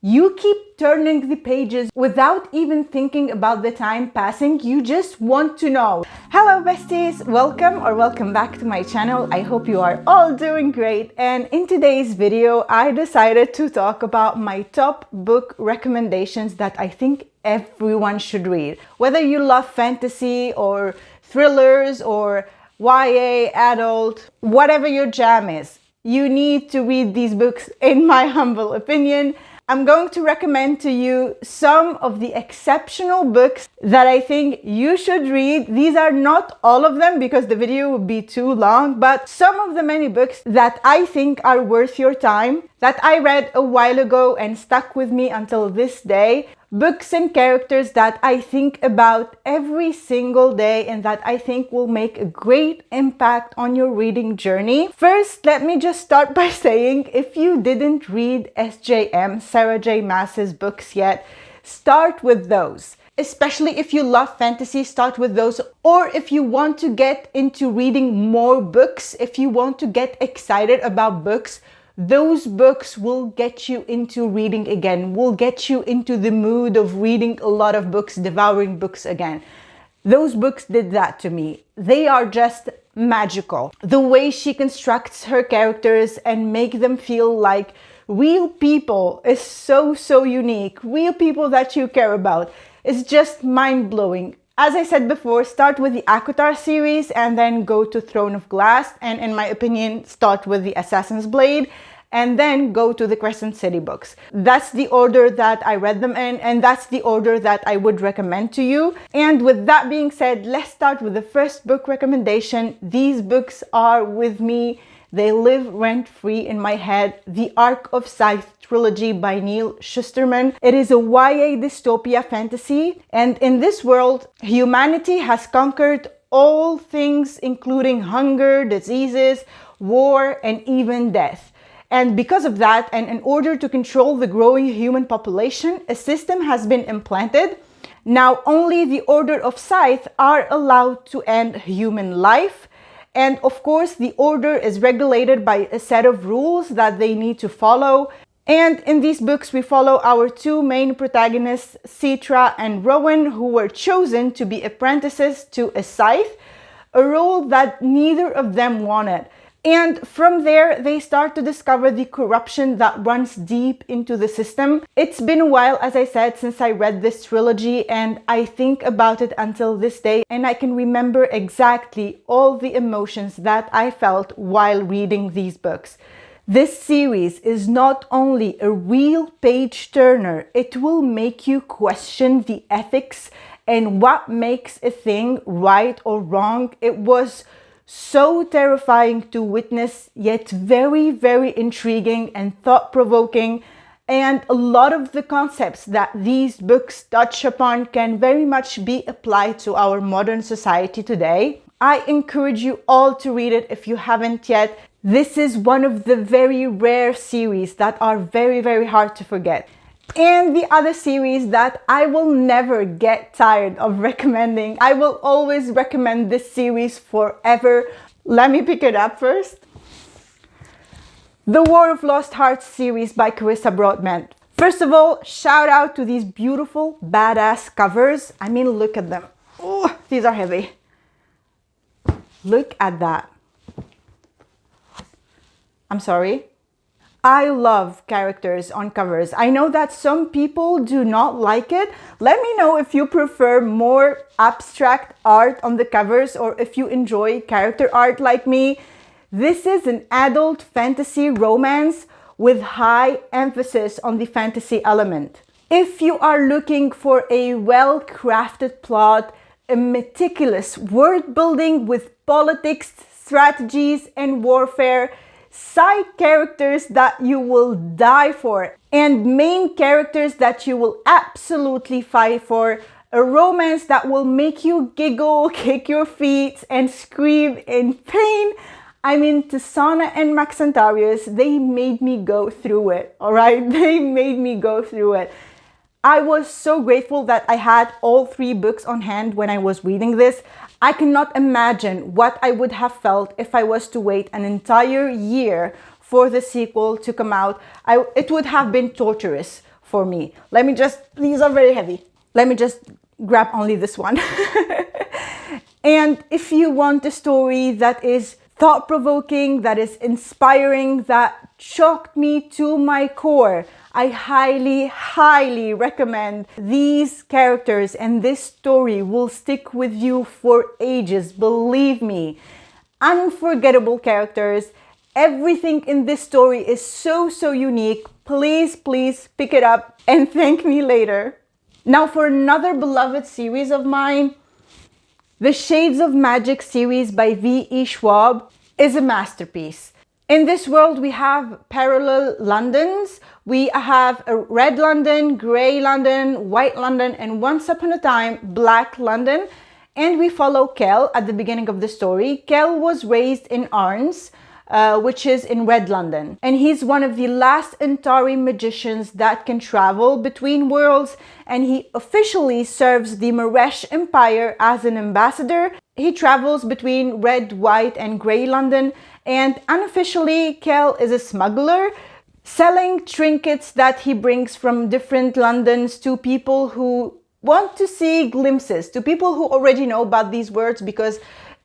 You keep turning the pages without even thinking about the time passing. You just want to know. Hello besties, welcome back to my channel. I hope you are all doing great. And in today's video, I decided to talk about my top book recommendations that I think everyone should read. Whether you love fantasy or thrillers or YA, adult, whatever your jam is, you need to read these books in my humble opinion. I'm going to recommend to you some of the exceptional books that I think you should read. These are not all of them because the video would be too long, but some of the many books that I think are worth your time, that I read a while ago and stuck with me until this day. Books and characters that I think about every single day and that I think will make a great impact on your reading journey. First, let me just start by saying, if you didn't read SJM, Sarah J. Maas's books yet, start with those. Especially if you love fantasy, start with those. Or if you want to get into reading more books, if you want to get excited about books, those books will get you into reading again, will get you into the mood of reading a lot of books, devouring books again. Those books did that to me. They are just magical. The way she constructs her characters and make them feel like real people is so unique. Real people that you care about. It's just mind-blowing. As I said before, start with the ACOTAR series and then go to Throne of Glass. And in my opinion, start with the Assassin's Blade and then go to the Crescent City books. That's the order that I read them in, and that's the order that I would recommend to you. And with that being said, let's start with the first book recommendation. These books are with me. They live rent-free in my head. The Arc of Scythe Trilogy by Neal Shusterman. It is a YA dystopia fantasy, and in this world, humanity has conquered all things, including hunger, diseases, war, and even death. And because of that, and in order to control the growing human population, a system has been implanted. Now only the Order of Scythe are allowed to end human life. And of course, the order is regulated by a set of rules that they need to follow. And in these books, we follow our two main protagonists, Citra and Rowan, who were chosen to be apprentices to a scythe, a role that neither of them wanted. And from there, they start to discover the corruption that runs deep into the system. It's been a while, as I said, since I read this trilogy, and I think about it until this day, and I can remember exactly all the emotions that I felt while reading these books. This series is not only a real page turner, it will make you question the ethics and what makes a thing right or wrong. It was so terrifying to witness, yet very intriguing and thought-provoking. And a lot of the concepts that these books touch upon can very much be applied to our modern society today. I encourage you all to read it if you haven't yet. This is one of the very rare series that are very hard to forget. And the other series that I will never get tired of recommending, I will always recommend this series forever. Let me pick it up first. The War of Lost Hearts series by Carissa Broadbent. First of all, shout out to these beautiful, badass covers. I mean, look at them. Oh, these are heavy. Look at that. I'm sorry. I love characters on covers. I know that some people do not like it. Let me know if you prefer more abstract art on the covers or if you enjoy character art like me. This is an adult fantasy romance with high emphasis on the fantasy element. If you are looking for a well-crafted plot, a meticulous world building with politics, strategies, and warfare, side characters that you will die for, and main characters that you will absolutely fight for, a romance that will make you giggle, kick your feet, and scream in pain. I mean, Tisana and Maxantarius, they made me go through it, alright? They made me go through it. I was so grateful that I had all three books on hand when I was reading this. I cannot imagine what I would have felt if I was to wait an entire year for the sequel to come out. It would have been torturous for me. These are very heavy. Let me just grab only this one. And if you want a story that is thought-provoking, that is inspiring, that shocked me to my core, I highly, highly recommend these characters, and this story will stick with you for ages, believe me. Unforgettable characters. Everything in this story is so, so unique. Please, please pick it up and thank me later. Now for another beloved series of mine, the Shades of Magic series by V.E. Schwab is a masterpiece. In this world, we have parallel Londons. We have a red London, gray London, white London, and once upon a time, black London. And we follow Kel at the beginning of the story. Kel was raised in Arns, which is in red London. And he's one of the last Antari magicians that can travel between worlds. And he officially serves the Maresh Empire as an ambassador. He travels between red, white, and gray London. And unofficially, Kel is a smuggler, selling trinkets that he brings from different Londons to people who want to see glimpses, to people who already know about these words, because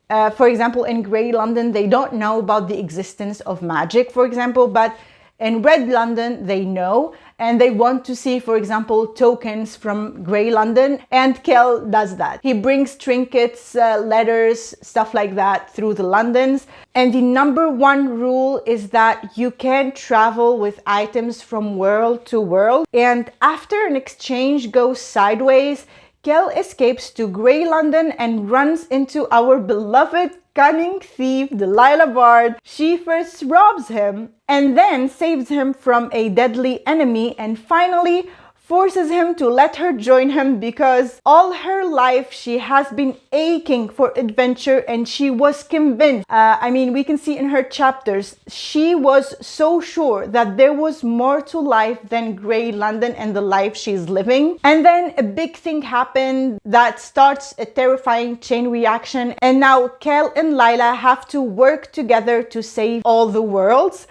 for example, in Grey London, they don't know about the existence of magic, for example, but in Red London, they know, and they want to see, for example, tokens from Grey London, and Kel does that. He brings trinkets, letters, stuff like that through the Londons. And the number one rule is that you can't travel with items from world to world. And after an exchange goes sideways, Kel escapes to Grey London and runs into our beloved cunning thief, Delilah Bard. She first robs him and then saves him from a deadly enemy, and finally forces him to let her join him, because all her life she has been aching for adventure, and she was convinced. We can see in her chapters, she was so sure that there was more to life than Grey London and the life she's living. And then a big thing happened that starts a terrifying chain reaction, and now Kel and Lila have to work together to save all the worlds.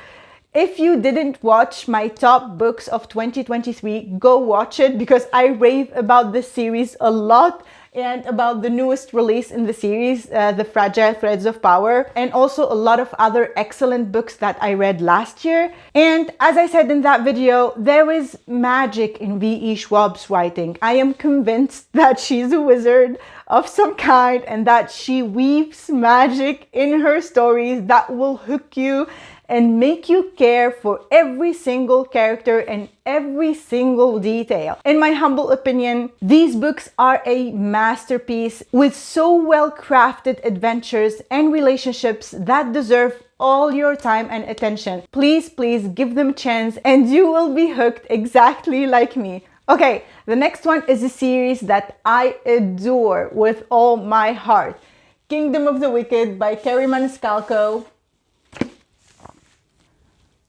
If you didn't watch my top books of 2023, go watch it, because I rave about this series a lot and about the newest release in the series, The Fragile Threads of Power, and also a lot of other excellent books that I read last year. And as I said in that video, there is magic in V.E. Schwab's writing. I am convinced that she's a wizard of some kind and that she weaves magic in her stories that will hook you and make you care for every single character and every single detail. In my humble opinion, these books are a masterpiece with so well crafted adventures and relationships that deserve all your time and attention. Please, please give them a chance and you will be hooked exactly like me. Okay, the next one is a series that I adore with all my heart. Kingdom of the Wicked by Kerry Maniscalco.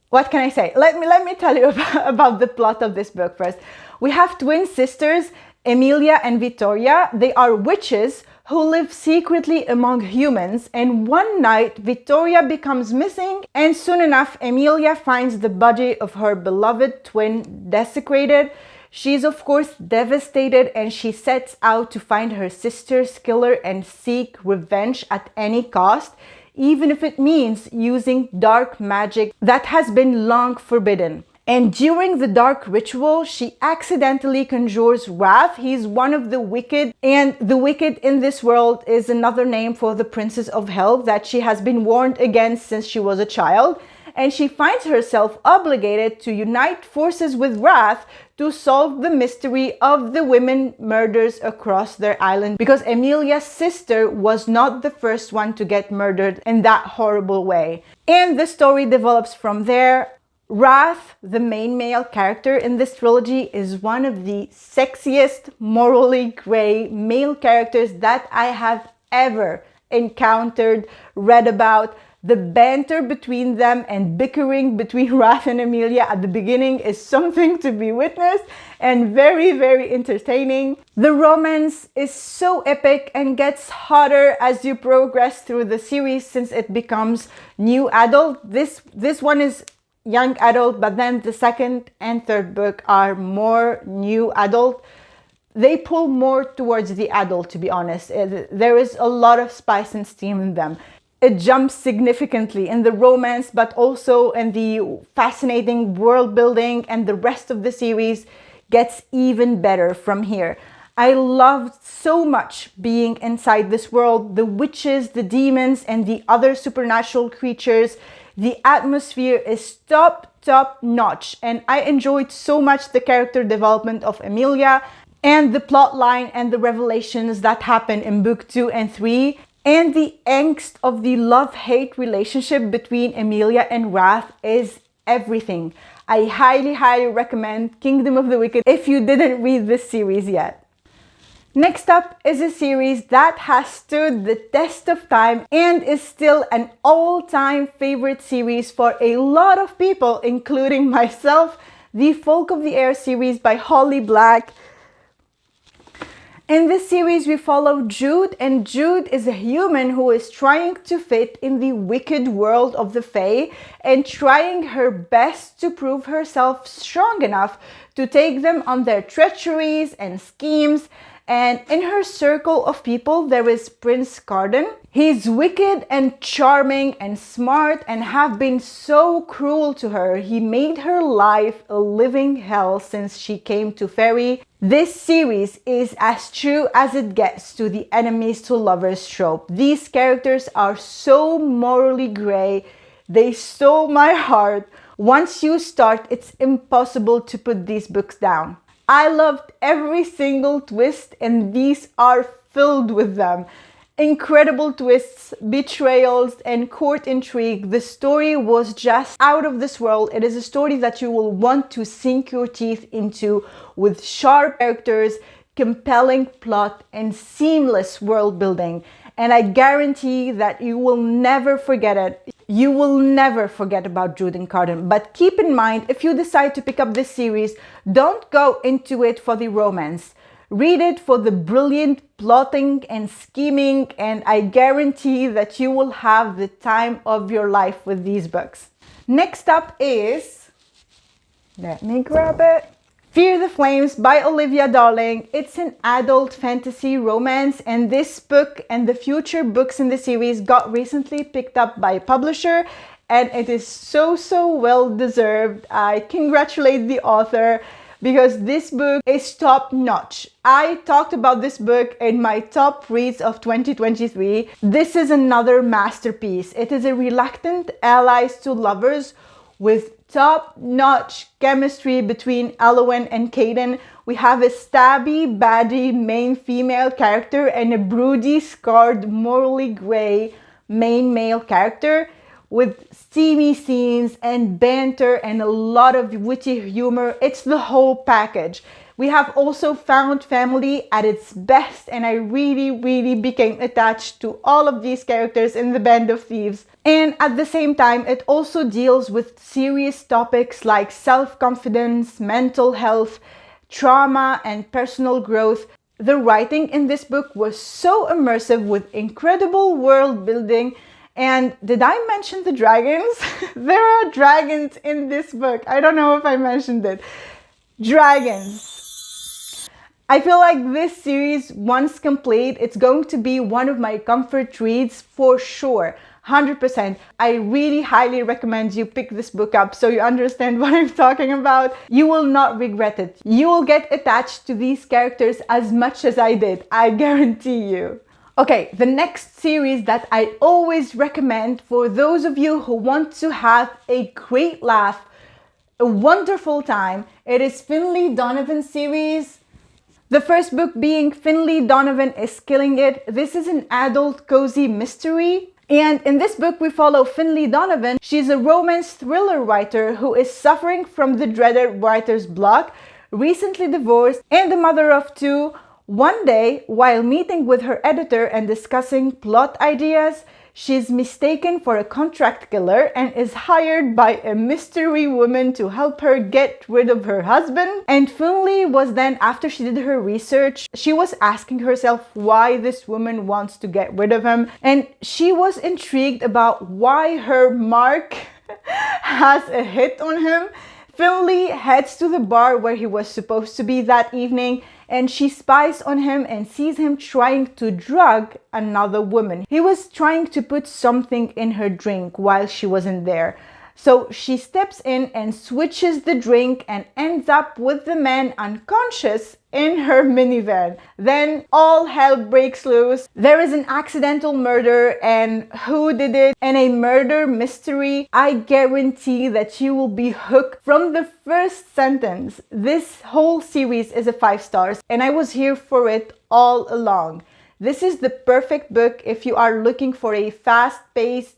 What can I say? Let me tell you about the plot of this book first. We have twin sisters, Emilia and Vittoria. They are witches who live secretly among humans, and one night Vittoria becomes missing, and soon enough Emilia finds the body of her beloved twin desecrated. She's of course devastated, and she sets out to find her sister's killer and seek revenge at any cost, even if it means using dark magic that has been long forbidden. And during the dark ritual, she accidentally conjures Wrath. He's one of the wicked, and the wicked in this world is another name for the princes of hell that she has been warned against since she was a child. And she finds herself obligated to unite forces with Wrath to solve the mystery of the women murders across their island, because Emilia's sister was not the first one to get murdered in that horrible way. And the story develops from there. Wrath, the main male character in this trilogy, is one of the sexiest, morally gray male characters that I have ever encountered, read about. The banter between them and bickering between Wrath and Emilia at the beginning is something to be witnessed and very, very entertaining. The romance is so epic and gets hotter as you progress through the series, since it becomes new adult. This one is young adult, but then the second and third book are more new adult. They pull more towards the adult, to be honest. There is a lot of spice and steam in them. It jumps significantly in the romance, but also in the fascinating world building, and the rest of the series gets even better from here. I loved so much being inside this world, the witches, the demons, and the other supernatural creatures. The atmosphere is top notch, and I enjoyed so much the character development of Emilia and the plot line and the revelations that happen in book 2 and 3. And the angst of the love-hate relationship between Emilia and Wrath is everything. I highly recommend Kingdom of the Wicked if you didn't read this series yet. Next up is a series that has stood the test of time and is still an all-time favorite series for a lot of people, including myself, the Folk of the Air series by Holly Black. In this series, we follow Jude, and Jude is a human who is trying to fit in the wicked world of the Fae and trying her best to prove herself strong enough to take them on their treacheries and schemes. And in her circle of people, there is Prince Carden. He's wicked and charming and smart and have been so cruel to her. He made her life a living hell since she came to Fairy. This series is as true as it gets to the enemies to lovers trope. These characters are so morally gray. They stole my heart. Once you start, it's impossible to put these books down. I loved every single twist, and these are filled with them. Incredible twists, betrayals, and court intrigue. The story was just out of this world. It is a story that you will want to sink your teeth into, with sharp characters, compelling plot, and seamless world building. And I guarantee that you will never forget it. You will never forget about Jude and Carden. But keep in mind, if you decide to pick up this series, don't go into it for the romance. Read it for the brilliant plotting and scheming, and I guarantee that you will have the time of your life with these books. Next up is, let me grab it, Fear the Flames by Olivia Darling. It's an adult fantasy romance, and this book and the future books in the series got recently picked up by a publisher, and it is so well deserved. I congratulate the author because this book is top notch. I talked about this book in my top reads of 2023. This is another masterpiece. It is a reluctant allies to lovers with top-notch chemistry between Elowen and Caden. We have a stabby, baddie main female character and a broody, scarred, morally grey main male character with steamy scenes and banter and a lot of witty humor. It's the whole package. We have also found family at its best, and I really became attached to all of these characters in the Band of Thieves. And at the same time, it also deals with serious topics like self-confidence, mental health, trauma, and personal growth. The writing in this book was so immersive with incredible world building. And did I mention the dragons? There are dragons in this book. I don't know if I mentioned it. Dragons. I feel like this series, once complete, it's going to be one of my comfort reads for sure. 100%. I really highly recommend you pick this book up so you understand what I'm talking about. You will not regret it. You will get attached to these characters as much as I did. I guarantee you. Okay, the next series that I always recommend for those of you who want to have a great laugh, a wonderful time, it is Finley Donovan series. The first book being Finley Donovan is Killing It. This is an adult cozy mystery. And in this book, we follow Finley Donovan. She's a romance thriller writer who is suffering from the dreaded writer's block, recently divorced, and the mother of two. One day, while meeting with her editor and discussing plot ideas, she's mistaken for a contract killer and is hired by a mystery woman to help her get rid of her husband. And Finley was then, after she did her research, she was asking herself why this woman wants to get rid of him. And she was intrigued about why her Mark has a hit on him. Finley heads to the bar where he was supposed to be that evening, and she spies on him and sees him trying to drug another woman. He was trying to put something in her drink while she wasn't there. So she steps in and switches the drink and ends up with the man unconscious in her minivan. Then all hell breaks loose. There is an accidental murder, and who did it? And a murder mystery. I guarantee that you will be hooked from the first sentence. This whole series is a 5 stars, and I was here for it all along. This is the perfect book if you are looking for a fast-paced,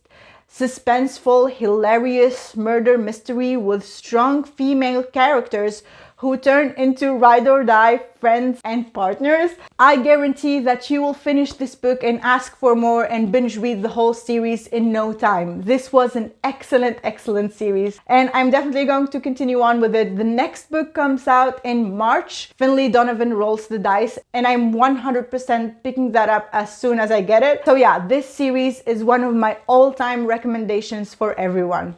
suspenseful, hilarious murder mystery with strong female characters who turn into ride or die friends and partners. I guarantee that you will finish this book and ask for more and binge read the whole series in no time. This was an excellent series, and I'm definitely going to continue on with it. The next book comes out in March. Finley Donovan rolls the dice, and I'm 100% picking that up as soon as I get it. So yeah, this series is one of my all-time recommendations for everyone.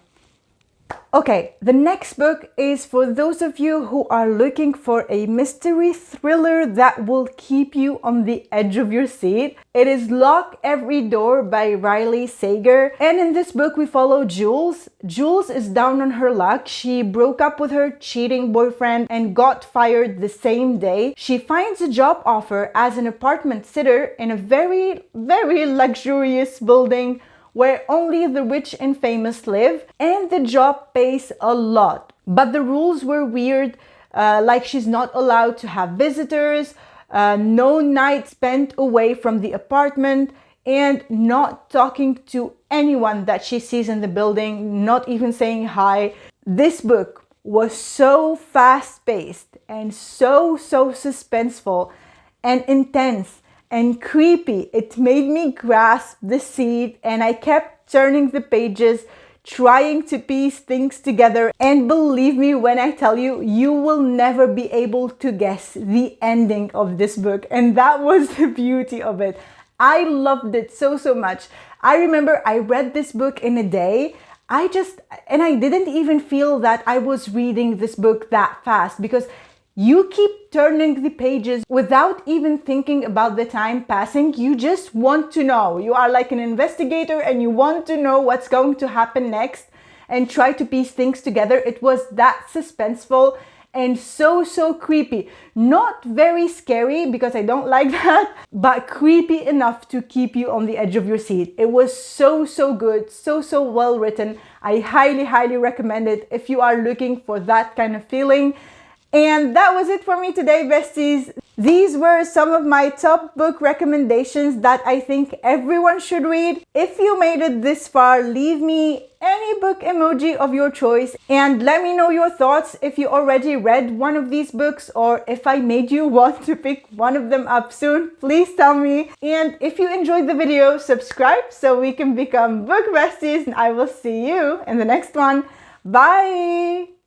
Okay, the next book is for those of you who are looking for a mystery thriller that will keep you on the edge of your seat. It is Lock Every Door by Riley Sager, and in this book we follow Jules. Jules is down on her luck. She broke up with her cheating boyfriend and got fired the same day. She finds a job offer as an apartment sitter in a very luxurious building where only the rich and famous live, and the job pays a lot. But the rules were weird, like she's not allowed to have visitors, no night spent away from the apartment, and not talking to anyone that she sees in the building, not even saying hi. This book was so fast-paced and so suspenseful and intense and creepy. It made me grasp the seat, and I kept turning the pages, trying to piece things together. And believe me when I tell you, you will never be able to guess the ending of this book. And that was the beauty of it. I loved it so much. I remember I read this book in a day. I didn't even feel that I was reading this book that fast, because you keep turning the pages without even thinking about the time passing. You just want to know. You are like an investigator and you want to know what's going to happen next and try to piece things together. It was that suspenseful and so creepy. Not very scary, because I don't like that, but creepy enough to keep you on the edge of your seat. It was so good, so well written. I highly recommend it if you are looking for that kind of feeling. And that was it for me today, besties. These were some of my top book recommendations that I think everyone should read. If you made it this far, leave me any book emoji of your choice and let me know your thoughts if you already read one of these books, or if I made you want to pick one of them up soon, please tell me. And if you enjoyed the video, subscribe so we can become book besties, and I will see you in the next one. Bye!